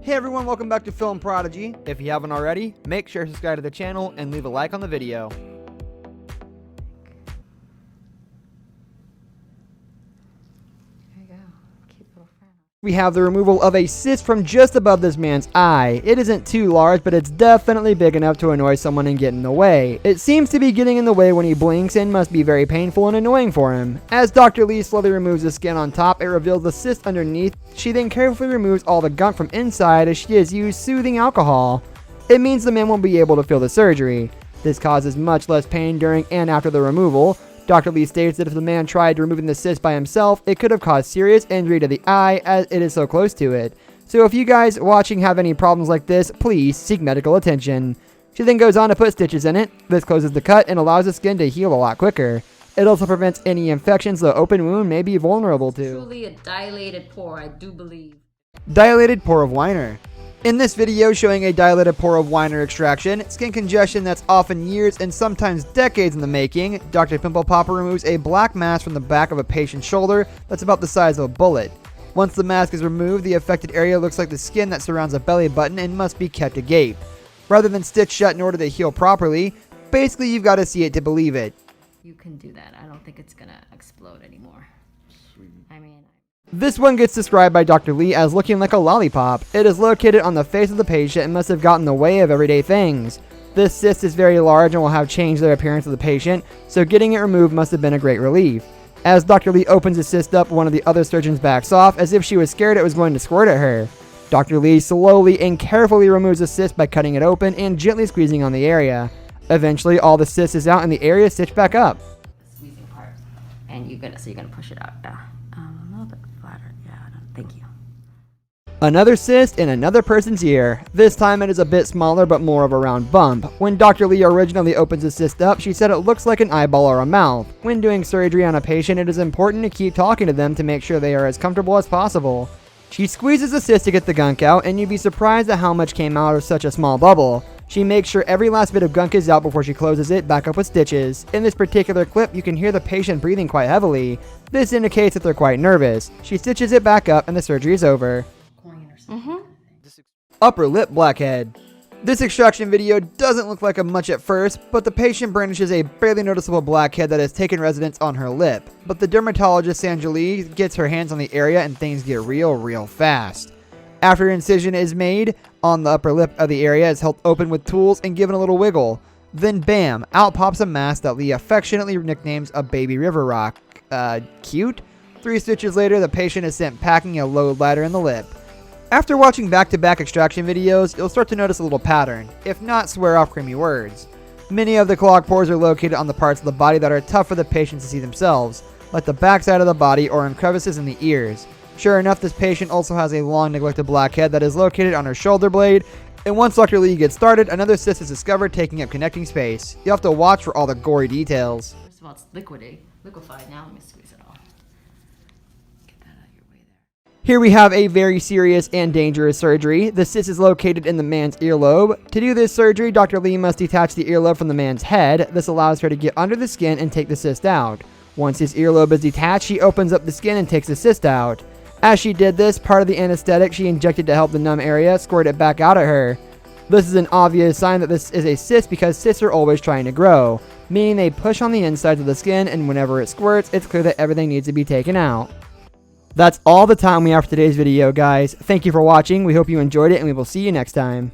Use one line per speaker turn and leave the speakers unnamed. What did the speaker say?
Hey everyone, welcome back to Film Prodigy. If you haven't already, make sure to subscribe to the channel and leave a like on the video. We have the removal of a cyst from just above this man's eye. It isn't too large, but it's definitely big enough to annoy someone and get in the way. It seems to be getting in the way when he blinks and must be very painful and annoying for him. As Dr. Lee slowly removes the skin on top, it reveals the cyst underneath. She then carefully removes all the gunk from inside as she has used soothing alcohol. It means the man won't be able to feel the surgery. This causes much less pain during and after the removal. Dr. Lee states that if the man tried removing the cyst by himself, it could have caused serious injury to the eye as it is so close to it. So if you guys watching have any problems like this, please seek medical attention. She then goes on to put stitches in it. This closes the cut and allows the skin to heal a lot quicker. It also prevents any infections the open wound may be vulnerable to.
Truly a dilated pore, I do believe.
Dilated pore of Weiner. In this video showing a dilated pore of Weiner extraction, skin congestion that's often years and sometimes decades in the making, Dr. Pimple Popper removes a black mask from the back of a patient's shoulder that's about the size of a bullet. Once the mask is removed, the affected area looks like the skin that surrounds a belly button and must be kept agape. Rather than stitched shut in order to heal properly, basically you've got to see it to believe it.
You can do that. I don't think it's gonna explode anymore.
This one gets described by Dr. Lee as looking like a lollipop. It is located on the face of the patient and must have gotten in the way of everyday things. This cyst is very large and will have changed the appearance of the patient, so getting it removed must have been a great relief. As Dr. Lee opens the cyst up, one of the other surgeons backs off as if she was scared it was going to squirt at her. Dr. Lee slowly and carefully removes the cyst by cutting it open and gently squeezing on the area. Eventually, all the cyst is out and the area is stitched back up.
Squeezing part, and you're gonna push it out. A little bit flatter. Yeah, thank you.
Another cyst in another person's ear. This time it is a bit smaller but more of a round bump. When Dr. Lee originally opens the cyst up, she said it looks like an eyeball or a mouth. When doing surgery on a patient, it is important to keep talking to them to make sure they are as comfortable as possible. She squeezes the cyst to get the gunk out, and you'd be surprised at how much came out of such a small bubble. She makes sure every last bit of gunk is out before she closes it back up with stitches. In this particular clip, you can hear the patient breathing quite heavily. This indicates that they're quite nervous. She stitches it back up and the surgery is over. Upper lip blackhead. This extraction video doesn't look like much at first, but the patient brandishes a barely noticeable blackhead that has taken residence on her lip. But the dermatologist Sanjali gets her hands on the area and things get real fast. After incision is made on the upper lip of the area is held open with tools and given a little wiggle. Then bam, out pops a mask that Lee affectionately nicknames a baby river rock. Cute? 3 stitches later, the patient is sent packing a load ladder in the lip. After watching back-to-back extraction videos, you'll start to notice a little pattern, if not swear off creamy words. Many of the clogged pores are located on the parts of the body that are tough for the patient to see themselves, like the backside of the body or in crevices in the ears. Sure enough, this patient also has a long neglected blackhead that is located on her shoulder blade, and once Dr. Lee gets started, another cyst is discovered taking up connecting space. You'll have to watch for all the gory details.
First of all, it's liquefied. Now let me squeeze it off. Get that out of your way there.
Here we have a very serious and dangerous surgery. The cyst is located in the man's earlobe. To do this surgery, Dr. Lee must detach the earlobe from the man's head. This allows her to get under the skin and take the cyst out. Once his earlobe is detached, she opens up the skin and takes the cyst out. As she did this, part of the anesthetic she injected to help the numb area squirted back out at her. This is an obvious sign that this is a cyst because cysts are always trying to grow, meaning they push on the insides of the skin, and whenever it squirts, it's clear that everything needs to be taken out. That's all the time we have for today's video, guys. Thank you for watching. We hope you enjoyed it, and we will see you next time.